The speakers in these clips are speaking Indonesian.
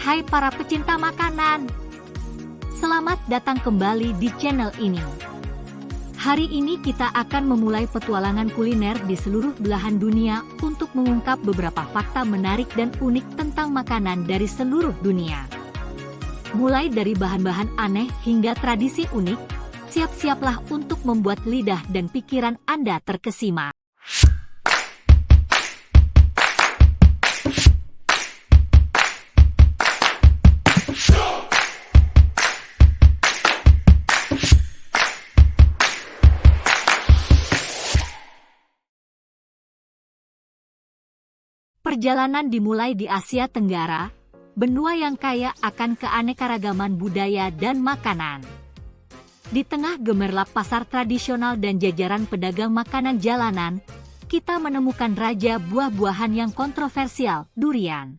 Hai para pecinta makanan, selamat datang kembali di channel ini. Hari ini kita akan memulai petualangan kuliner di seluruh belahan dunia untuk mengungkap beberapa fakta menarik dan unik tentang makanan dari seluruh dunia. Mulai dari bahan-bahan aneh hingga tradisi unik, siap-siaplah untuk membuat lidah dan pikiran Anda terkesima. Perjalanan dimulai di Asia Tenggara, benua yang kaya akan keanekaragaman budaya dan makanan. Di tengah gemerlap pasar tradisional dan jajaran pedagang makanan jalanan, kita menemukan raja buah-buahan yang kontroversial, durian.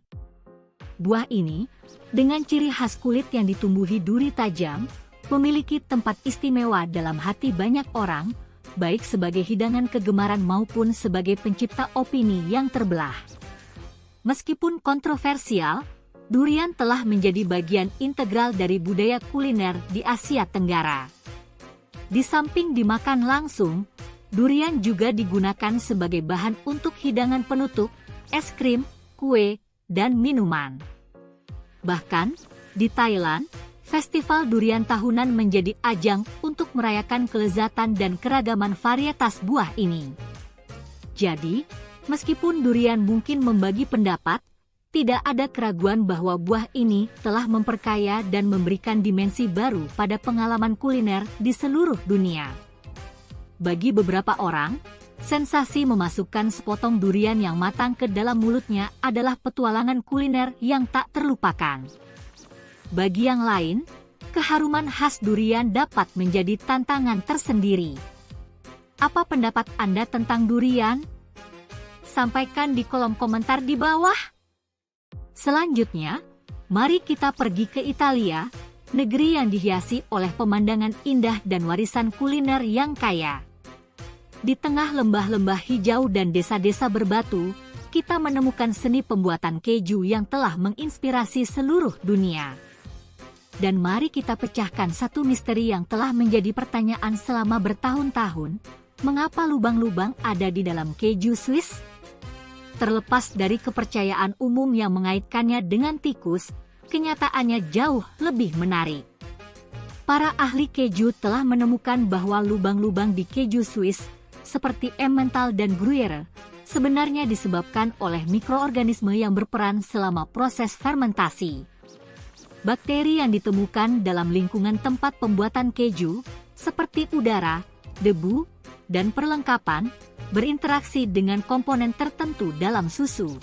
Buah ini, dengan ciri khas kulit yang ditumbuhi duri tajam, memiliki tempat istimewa dalam hati banyak orang, baik sebagai hidangan kegemaran maupun sebagai pencipta opini yang terbelah. Meskipun kontroversial, durian telah menjadi bagian integral dari budaya kuliner di Asia Tenggara. Di samping dimakan langsung, durian juga digunakan sebagai bahan untuk hidangan penutup, es krim, kue, dan minuman. Bahkan, di Thailand, festival durian tahunan menjadi ajang untuk merayakan kelezatan dan keragaman varietas buah ini. Jadi, meskipun durian mungkin membagi pendapat, tidak ada keraguan bahwa buah ini telah memperkaya dan memberikan dimensi baru pada pengalaman kuliner di seluruh dunia. Bagi beberapa orang, sensasi memasukkan sepotong durian yang matang ke dalam mulutnya adalah petualangan kuliner yang tak terlupakan. Bagi yang lain, keharuman khas durian dapat menjadi tantangan tersendiri. Apa pendapat Anda tentang durian? Sampaikan di kolom komentar di bawah. Selanjutnya, mari kita pergi ke Italia, negeri yang dihiasi oleh pemandangan indah dan warisan kuliner yang kaya. Di tengah lembah-lembah hijau dan desa-desa berbatu, kita menemukan seni pembuatan keju yang telah menginspirasi seluruh dunia. Dan mari kita pecahkan satu misteri yang telah menjadi pertanyaan selama bertahun-tahun, mengapa lubang-lubang ada di dalam keju Swiss? Terlepas dari kepercayaan umum yang mengaitkannya dengan tikus, kenyataannya jauh lebih menarik. Para ahli keju telah menemukan bahwa lubang-lubang di keju Swiss, seperti Emmental dan Gruyère, sebenarnya disebabkan oleh mikroorganisme yang berperan selama proses fermentasi. Bakteri yang ditemukan dalam lingkungan tempat pembuatan keju, seperti udara, debu, dan perlengkapan, berinteraksi dengan komponen tertentu dalam susu.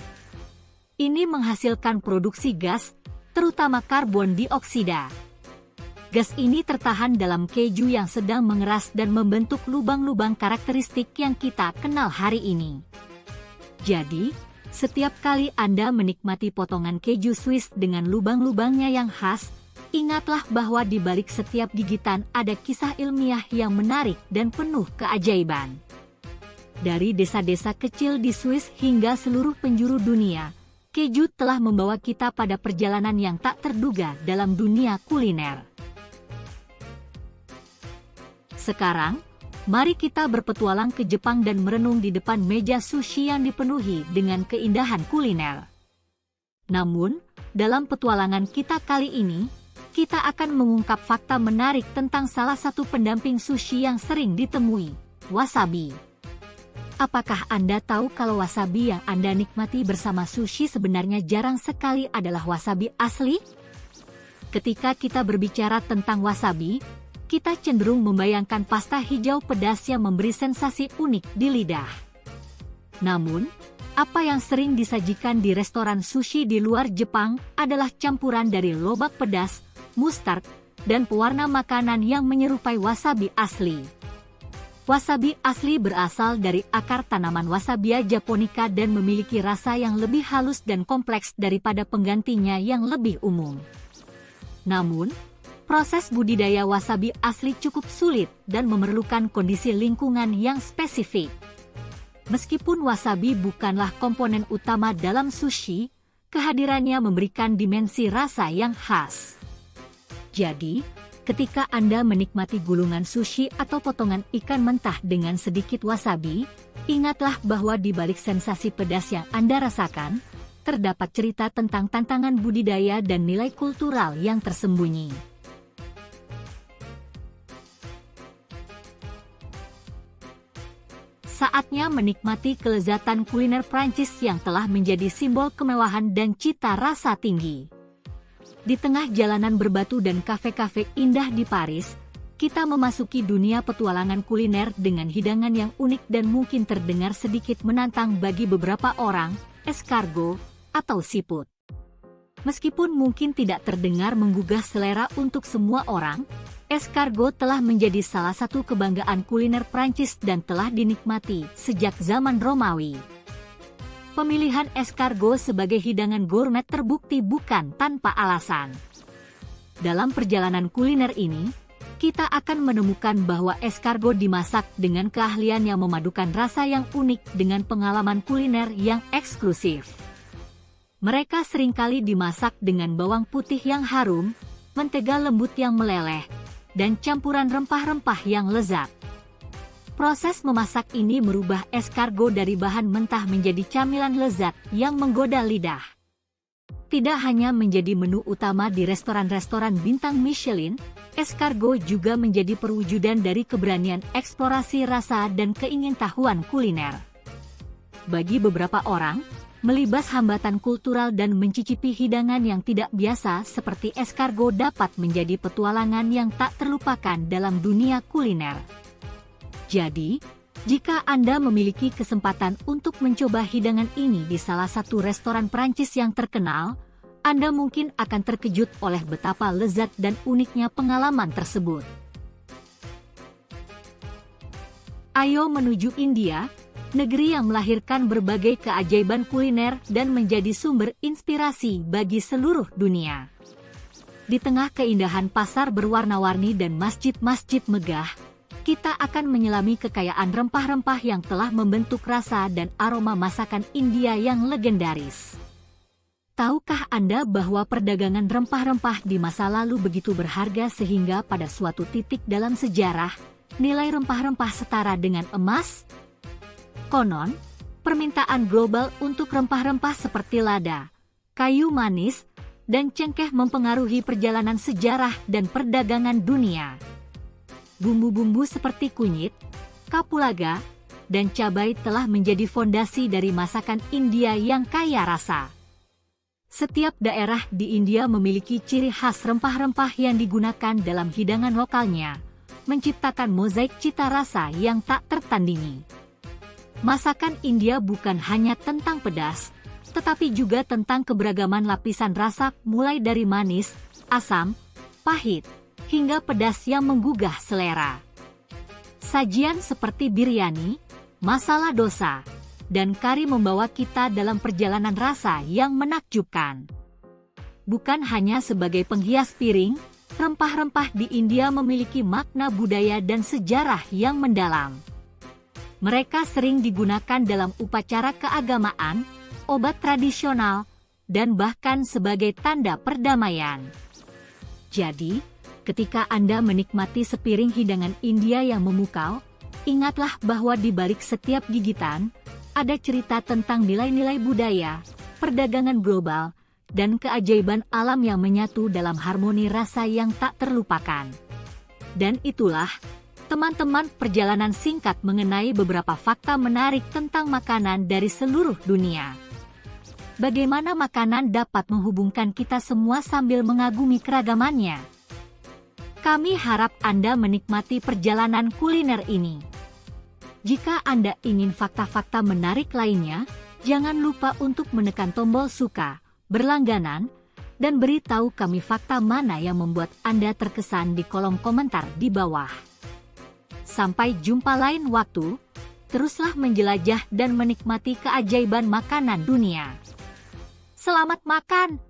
Ini menghasilkan produksi gas, terutama karbon dioksida. Gas ini tertahan dalam keju yang sedang mengeras dan membentuk lubang-lubang karakteristik yang kita kenal hari ini. Jadi, setiap kali Anda menikmati potongan keju Swiss dengan lubang-lubangnya yang khas, ingatlah bahwa di balik setiap gigitan ada kisah ilmiah yang menarik dan penuh keajaiban. Dari desa-desa kecil di Swiss hingga seluruh penjuru dunia, keju telah membawa kita pada perjalanan yang tak terduga dalam dunia kuliner. Sekarang, mari kita berpetualang ke Jepang dan merenung di depan meja sushi yang dipenuhi dengan keindahan kuliner. Namun, dalam petualangan kita kali ini, kita akan mengungkap fakta menarik tentang salah satu pendamping sushi yang sering ditemui, wasabi. Apakah Anda tahu kalau wasabi yang Anda nikmati bersama sushi sebenarnya jarang sekali adalah wasabi asli? Ketika kita berbicara tentang wasabi, kita cenderung membayangkan pasta hijau pedas yang memberi sensasi unik di lidah. Namun, apa yang sering disajikan di restoran sushi di luar Jepang adalah campuran dari lobak pedas, mustard, dan pewarna makanan yang menyerupai wasabi asli. Wasabi asli berasal dari akar tanaman Wasabia japonica dan memiliki rasa yang lebih halus dan kompleks daripada penggantinya yang lebih umum. Namun, proses budidaya wasabi asli cukup sulit dan memerlukan kondisi lingkungan yang spesifik. Meskipun wasabi bukanlah komponen utama dalam sushi, kehadirannya memberikan dimensi rasa yang khas. Jadi, ketika Anda menikmati gulungan sushi atau potongan ikan mentah dengan sedikit wasabi, ingatlah bahwa di balik sensasi pedas yang Anda rasakan, terdapat cerita tentang tantangan budidaya dan nilai kultural yang tersembunyi. Saatnya menikmati kelezatan kuliner Prancis yang telah menjadi simbol kemewahan dan cita rasa tinggi. Di tengah jalanan berbatu dan kafe-kafe indah di Paris, kita memasuki dunia petualangan kuliner dengan hidangan yang unik dan mungkin terdengar sedikit menantang bagi beberapa orang, escargot atau siput. Meskipun mungkin tidak terdengar menggugah selera untuk semua orang, escargot telah menjadi salah satu kebanggaan kuliner Prancis dan telah dinikmati sejak zaman Romawi. Pemilihan escargot sebagai hidangan gourmet terbukti bukan tanpa alasan. Dalam perjalanan kuliner ini, kita akan menemukan bahwa escargot dimasak dengan keahlian yang memadukan rasa yang unik dengan pengalaman kuliner yang eksklusif. Mereka seringkali dimasak dengan bawang putih yang harum, mentega lembut yang meleleh, dan campuran rempah-rempah yang lezat. Proses memasak ini merubah escargot dari bahan mentah menjadi camilan lezat yang menggoda lidah. Tidak hanya menjadi menu utama di restoran-restoran bintang Michelin, escargot juga menjadi perwujudan dari keberanian eksplorasi rasa dan keingintahuan kuliner. Bagi beberapa orang, melibas hambatan kultural dan mencicipi hidangan yang tidak biasa seperti escargot dapat menjadi petualangan yang tak terlupakan dalam dunia kuliner. Jadi, jika Anda memiliki kesempatan untuk mencoba hidangan ini di salah satu restoran Prancis yang terkenal, Anda mungkin akan terkejut oleh betapa lezat dan uniknya pengalaman tersebut. Ayo menuju India, negeri yang melahirkan berbagai keajaiban kuliner dan menjadi sumber inspirasi bagi seluruh dunia. Di tengah keindahan pasar berwarna-warni dan masjid-masjid megah, kita akan menyelami kekayaan rempah-rempah yang telah membentuk rasa dan aroma masakan India yang legendaris. Tahukah Anda bahwa perdagangan rempah-rempah di masa lalu begitu berharga sehingga pada suatu titik dalam sejarah, nilai rempah-rempah setara dengan emas? Konon, permintaan global untuk rempah-rempah seperti lada, kayu manis, dan cengkeh mempengaruhi perjalanan sejarah dan perdagangan dunia. Bumbu-bumbu seperti kunyit, kapulaga, dan cabai telah menjadi fondasi dari masakan India yang kaya rasa. Setiap daerah di India memiliki ciri khas rempah-rempah yang digunakan dalam hidangan lokalnya, menciptakan mozaik cita rasa yang tak tertandingi. Masakan India bukan hanya tentang pedas, tetapi juga tentang keberagaman lapisan rasa mulai dari manis, asam, pahit, hingga pedas yang menggugah selera. Sajian seperti biryani, masala dosa, dan kari membawa kita dalam perjalanan rasa yang menakjubkan. Bukan hanya sebagai penghias piring, rempah-rempah di India memiliki makna budaya dan sejarah yang mendalam. Mereka sering digunakan dalam upacara keagamaan, obat tradisional, dan bahkan sebagai tanda perdamaian. Jadi, ketika Anda menikmati sepiring hidangan India yang memukau, ingatlah bahwa di balik setiap gigitan, ada cerita tentang nilai-nilai budaya, perdagangan global, dan keajaiban alam yang menyatu dalam harmoni rasa yang tak terlupakan. Dan itulah, teman-teman, perjalanan singkat mengenai beberapa fakta menarik tentang makanan dari seluruh dunia. Bagaimana makanan dapat menghubungkan kita semua sambil mengagumi keragamannya? Kami harap Anda menikmati perjalanan kuliner ini. Jika Anda ingin fakta-fakta menarik lainnya, jangan lupa untuk menekan tombol suka, berlangganan, dan beritahu kami fakta mana yang membuat Anda terkesan di kolom komentar di bawah. Sampai jumpa lain waktu, teruslah menjelajah dan menikmati keajaiban makanan dunia. Selamat makan!